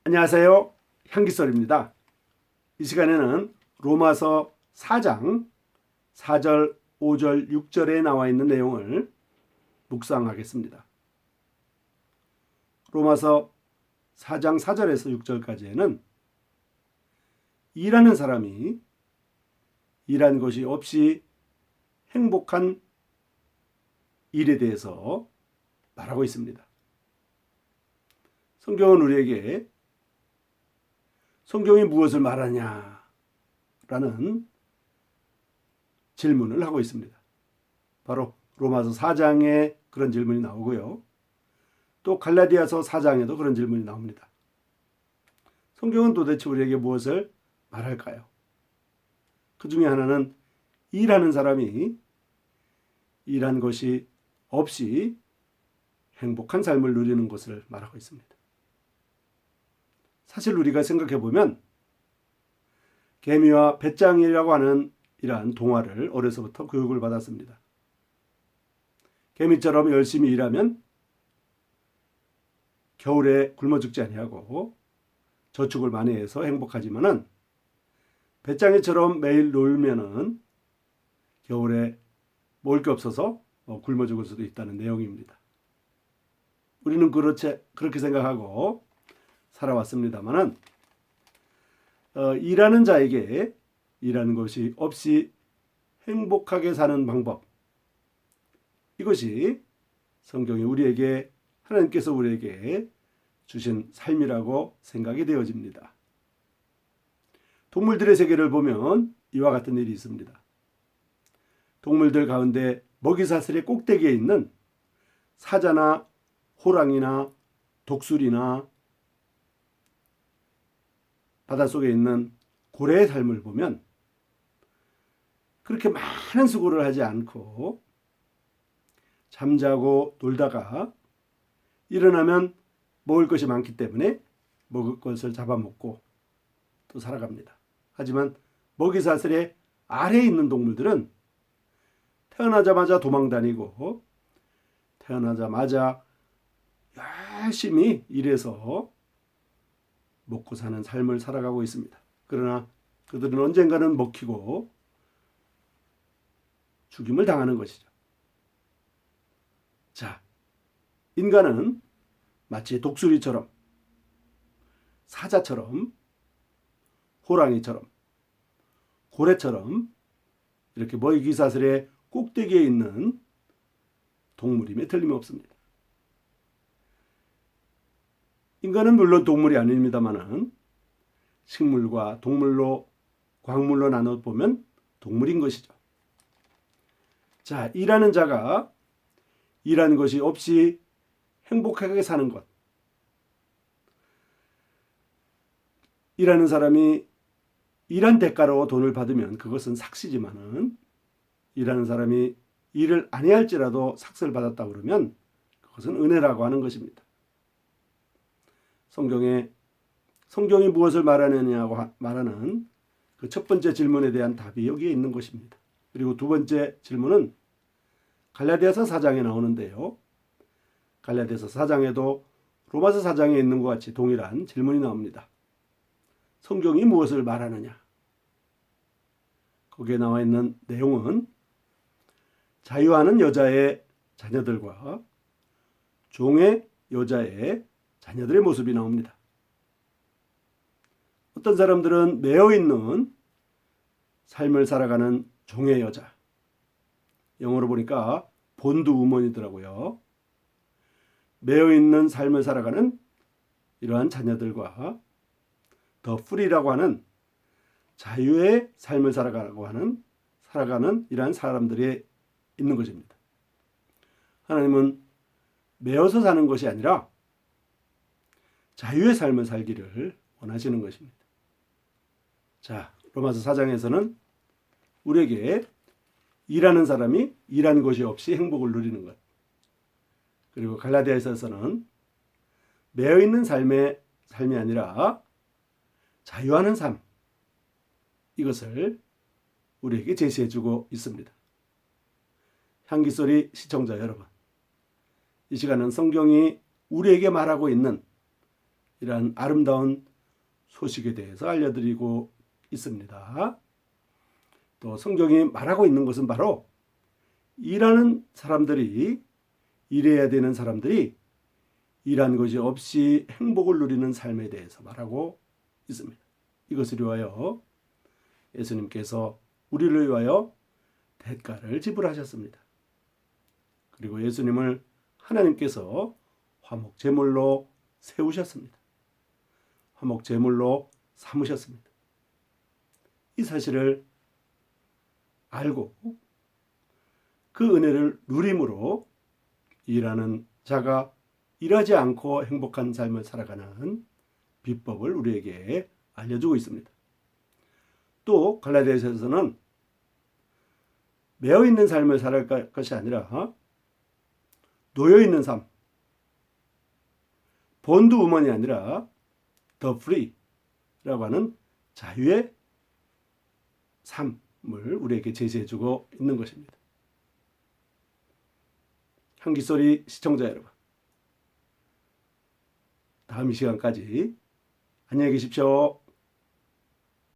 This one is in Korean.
안녕하세요. 향기설입니다. 이 시간에는 로마서 4장 4절, 5절, 6절에 나와 있는 내용을 묵상하겠습니다. 로마서 4장 4절에서 6절까지에는 일하는 사람이 일한 것이 없이 행복한 일에 대해서 말하고 있습니다. 성경은 우리에게 성경이 무엇을 말하냐라는 질문을 하고 있습니다. 바로 로마서 4장에 그런 질문이 나오고요. 또 갈라디아서 4장에도 그런 질문이 나옵니다. 성경은 도대체 우리에게 무엇을 말할까요? 그 중에 하나는 일하는 사람이 일한 것이 없이 행복한 삶을 누리는 것을 말하고 있습니다. 사실 우리가 생각해 보면 개미와 배짱이라고 하는 이러한 동화를 어려서부터 교육을 받았습니다. 개미처럼 열심히 일하면 겨울에 굶어 죽지 아니하고 저축을 많이 해서 행복하지만은 배짱이처럼 매일 놀면은 겨울에 먹을 게 없어서 굶어 죽을 수도 있다는 내용입니다. 우리는 그렇게 생각하고 살아왔습니다만은 일하는 자에게 일하는 것이 없이 행복하게 사는 방법, 이것이 성경이 하나님께서 우리에게 주신 삶이라고 생각이 되어집니다. 동물들의 세계를 보면 이와 같은 일이 있습니다. 동물들 가운데 먹이사슬의 꼭대기에 있는 사자나 호랑이나 독수리나 바닷속에 있는 고래의 삶을 보면 그렇게 많은 수고를 하지 않고 잠자고 놀다가 일어나면 먹을 것이 많기 때문에 먹을 것을 잡아먹고 또 살아갑니다. 하지만 먹이사슬의 아래에 있는 동물들은 태어나자마자 도망다니고 태어나자마자 열심히 일해서 먹고 사는 삶을 살아가고 있습니다. 그러나 그들은 언젠가는 먹히고 죽임을 당하는 것이죠. 자, 인간은 마치 독수리처럼, 사자처럼, 호랑이처럼, 고래처럼 이렇게 먹이사슬의 꼭대기에 있는 동물임에 틀림없습니다. 인간은 물론 동물이 아닙니다만은 식물과 동물로, 광물로 나눠 보면 동물인 것이죠. 자, 일하는 자가 일하는 것이 없이 행복하게 사는 것. 일하는 사람이 일한 대가로 돈을 받으면 그것은 삭시지만은 일하는 사람이 일을 안 해야 할지라도 삭스를 받았다 그러면 그것은 은혜라고 하는 것입니다. 성경이 무엇을 말하느냐고 말하는 그 첫 번째 질문에 대한 답이 여기에 있는 것입니다. 그리고 두 번째 질문은 갈라디아서 4장에 나오는데요. 갈라디아서 4장에도 로마서 4장에 있는 것 같이 동일한 질문이 나옵니다. 성경이 무엇을 말하느냐? 거기에 나와 있는 내용은 자유하는 여자의 자녀들과 종의 여자의 자녀들의 모습이 나옵니다. 어떤 사람들은 매여 있는 삶을 살아가는 종의 여자, 영어로 보니까 본드 우먼이더라고요. 매여 있는 삶을 살아가는 이러한 자녀들과 더 프리라고 하는 자유의 삶을 살아가는 이러한 사람들이 있는 것입니다. 하나님은 매여서 사는 것이 아니라 자유의 삶을 살기를 원하시는 것입니다. 자, 로마서 4장에서는 우리에게 일하는 사람이 일한 것이 없이 행복을 누리는 것, 그리고 갈라디아서에서는 매여 있는 삶이 아니라 자유하는 삶, 이것을 우리에게 제시해주고 있습니다. 향기소리 시청자 여러분, 이 시간은 성경이 우리에게 말하고 있는 이러한 아름다운 소식에 대해서 알려드리고 있습니다. 또 성경이 말하고 있는 것은 바로 일하는 사람들이, 일해야 되는 사람들이 일한 것이 없이 행복을 누리는 삶에 대해서 말하고 있습니다. 이것을 위하여 예수님께서 우리를 위하여 대가를 지불하셨습니다. 그리고 예수님을 하나님께서 화목제물로 세우셨습니다. 화목제물로 삼으셨습니다. 이 사실을 알고 그 은혜를 누림으로 일하는 자가 일하지 않고 행복한 삶을 살아가는 비법을 우리에게 알려주고 있습니다. 또 갈라디아서에서는 매여 있는 삶을 살아갈 것이 아니라 놓여 있는 삶, 본드 우먼이 아니라 더 프리라고 하는 자유의 삶을 우리에게 제시해주고 있는 것입니다. 향기소리 시청자 여러분, 다음 이 시간까지 안녕히 계십시오.